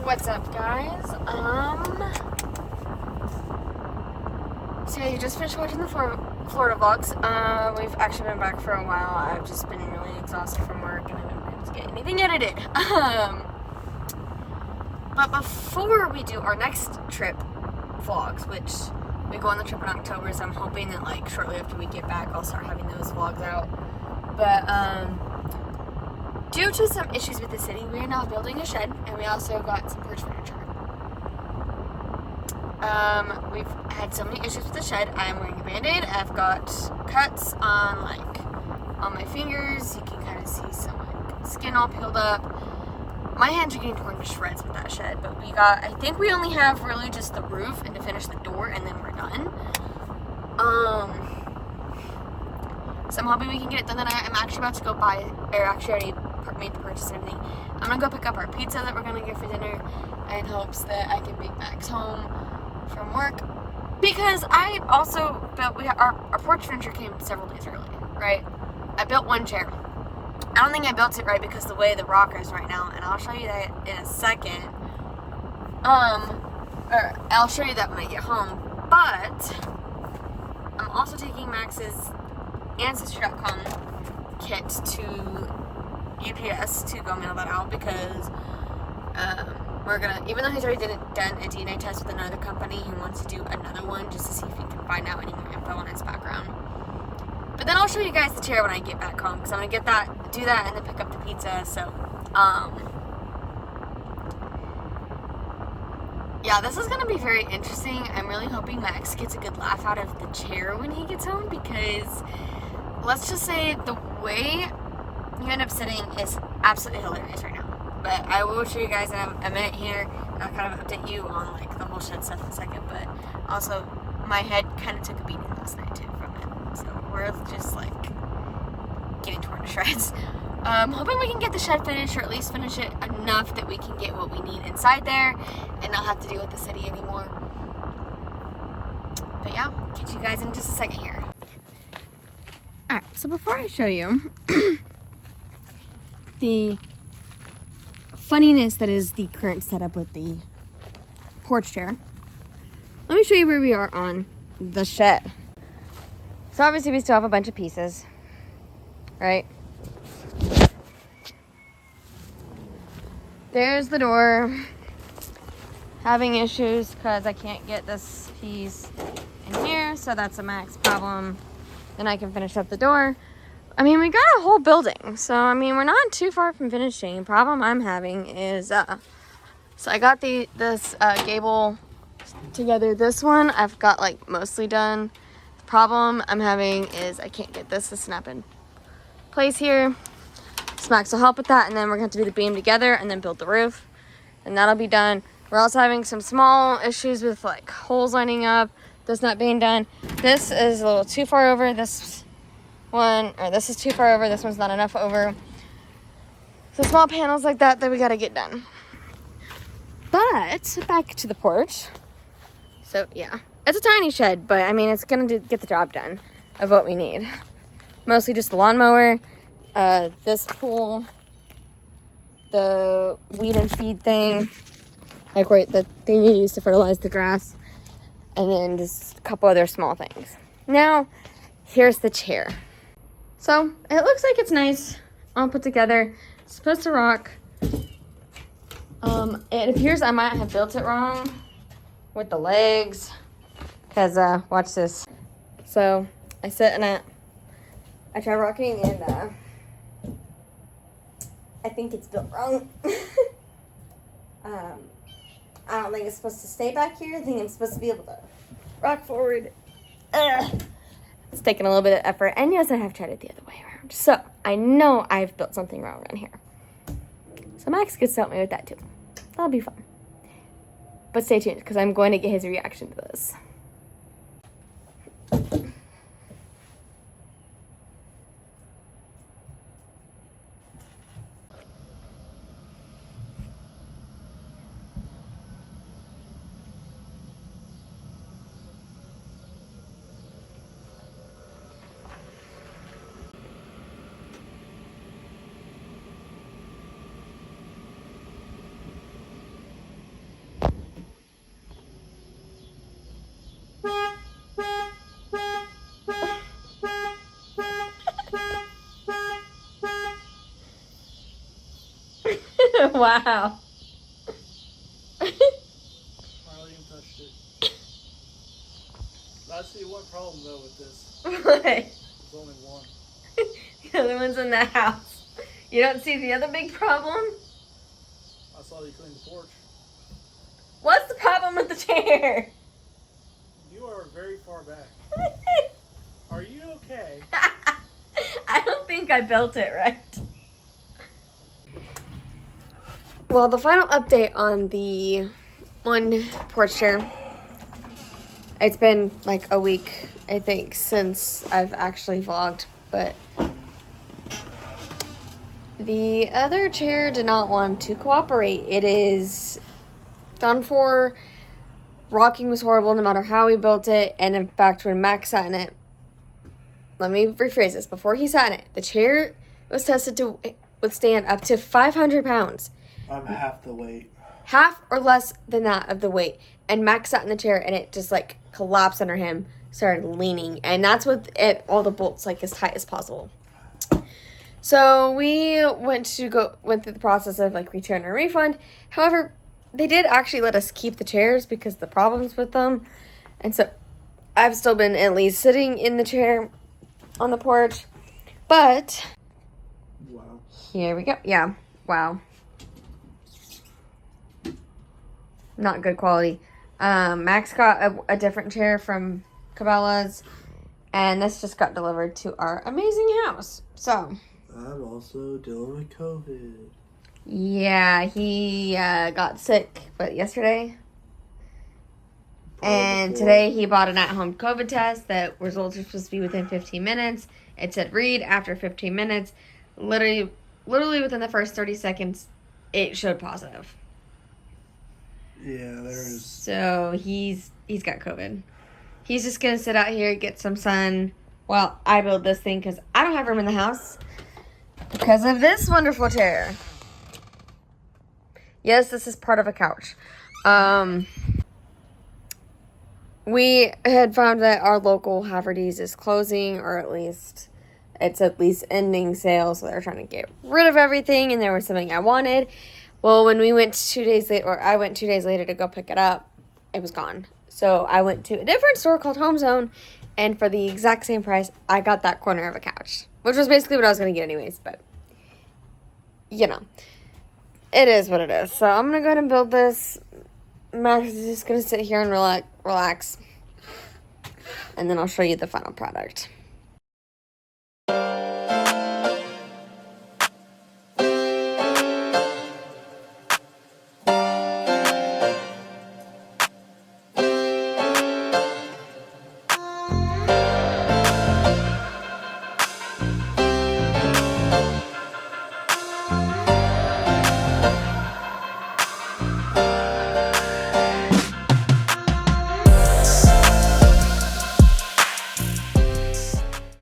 What's up, guys? So yeah, you just finished watching the Florida vlogs. We've actually been back for a while. I've just been really exhausted from work and I haven't been able to get anything edited. But before we do our next trip vlogs, which we go on the trip in October, so I'm hoping that like shortly after we get back, I'll start having those vlogs out. But due to some issues with the city, we are now building a shed, and we also got some porch furniture. We've had so many issues with the shed. I'm wearing a band-aid. I've got cuts on my fingers. You can kind of see some like skin all peeled up. My hands are getting torn to shreds with that shed, but I think we only have really just the roof and to finish the door, and then we're done. So I'm hoping we can get it done. Then I'm actually about to go buy, or actually already made the purchase and everything. I'm gonna go pick up our pizza that we're gonna get for dinner in hopes that I can make Max home from work, because I also built, our porch furniture came several days early, right? I built one chair. I don't think I built it right because the way the rocker is right now, and I'll show you that in a second. Or I'll show you that when I get home. But I'm also taking Max's Ancestry.com kit to UPS to go mail that out, because we're gonna, even though he's already done a DNA test with another company, he wants to do another one just to see if he can find out any more info on his background. But then I'll show you guys the chair when I get back home, because I'm gonna do that and then pick up the pizza. So yeah, this is gonna be very interesting. I'm really hoping Max gets a good laugh out of the chair when he gets home, because let's just say the way you end up sitting is absolutely hilarious right now. But I will show you guys in a minute here, and I'll kind of update you on like the whole shed stuff in a second. But also, my head kind of took a beating last night too from it, so we're just like getting torn to shreds. Hoping we can get the shed finished, or at least finish it enough that we can get what we need inside there and not have to deal with the city anymore. But yeah, catch you guys in just a second here. Alright, so before I show you the funniness that is the current setup with the porch chair, let me show you where we are on the shed. So obviously we still have a bunch of pieces, right? There's the door, having issues because I can't get this piece in here, so that's a Max problem. Then I can finish up the door. I mean, we got a whole building, so I mean, we're not too far from finishing. Problem I'm having is, so I got this gable together. This one I've got like mostly done. The problem I'm having is I can't get this to snap in place here. So Max will help with that, and then we're gonna have to do the beam together and then build the roof, and that'll be done. We're also having some small issues with like holes lining up, this not being done. This is a little too far over. This is too far over. This one's not enough over. So small panels like that we gotta get done. But back to the porch. So yeah, it's a tiny shed, but I mean, it's gonna get the job done of what we need. Mostly just the lawnmower, this pool, the weed and feed thing, like the thing you use to fertilize the grass, and then just a couple other small things. Now, here's the chair. So it looks like it's nice, all put together. It's supposed to rock. It appears I might have built it wrong with the legs, because watch this. So I sit in it, I try rocking, and I think it's built wrong. I don't think it's supposed to stay back here. I think I'm supposed to be able to rock forward. It's taken a little bit of effort, and yes, I have tried it the other way around. So I know I've built something wrong around here. So Max gets to help me with that too. That'll be fun. But stay tuned, because I'm going to get his reaction to this. Wow. Hardly even touched it. I see one problem though with this. What? There's only one. The other one's in the house. You don't see the other big problem? I saw you clean the porch. What's the problem with the chair? You are very far back. Are you okay? I don't think I built it right. Well, the final update on the one porch chair. It's been like a week, I think, since I've actually vlogged, but the other chair did not want to cooperate. It is done for. Rocking was horrible no matter how we built it, and in fact, when Max sat in it, let me rephrase this. Before he sat in it, the chair was tested to withstand up to 500 pounds. I'm half the weight. Half or less than that of the weight. And Max sat in the chair, and it just, like, collapsed under him, started leaning. And that's with it, all the bolts, like, as tight as possible. So we went through the process of, like, return or refund. However, they did actually let us keep the chairs because of the problems with them. And so I've still been at least sitting in the chair on the porch. But Wow. here we go. Yeah. Wow. Not good quality. Max got a different chair from Cabela's. And this just got delivered to our amazing house. So I'm also dealing with COVID. yeah, he got sick, but yesterday. And today he bought an at-home COVID test that results are supposed to be within 15 minutes. It said read after 15 minutes. Literally within the first 30 seconds, it showed positive. Yeah, there's. So he's got COVID. He's just gonna sit out here, get some sun while I build this thing because I don't have room in the house because of this wonderful chair. Yes, this is part of a couch. We had found that our local Haverty's is closing, or it's at least ending sales, so they're trying to get rid of everything, and there was something I wanted. Well, when we went 2 days later, or I went 2 days later to go pick it up, it was gone. So I went to a different store called Home Zone, and for the exact same price, I got that corner of a couch, which was basically what I was going to get anyways, but, you know, it is what it is. So I'm going to go ahead and build this. Max is just going to sit here and relax, and then I'll show you the final product.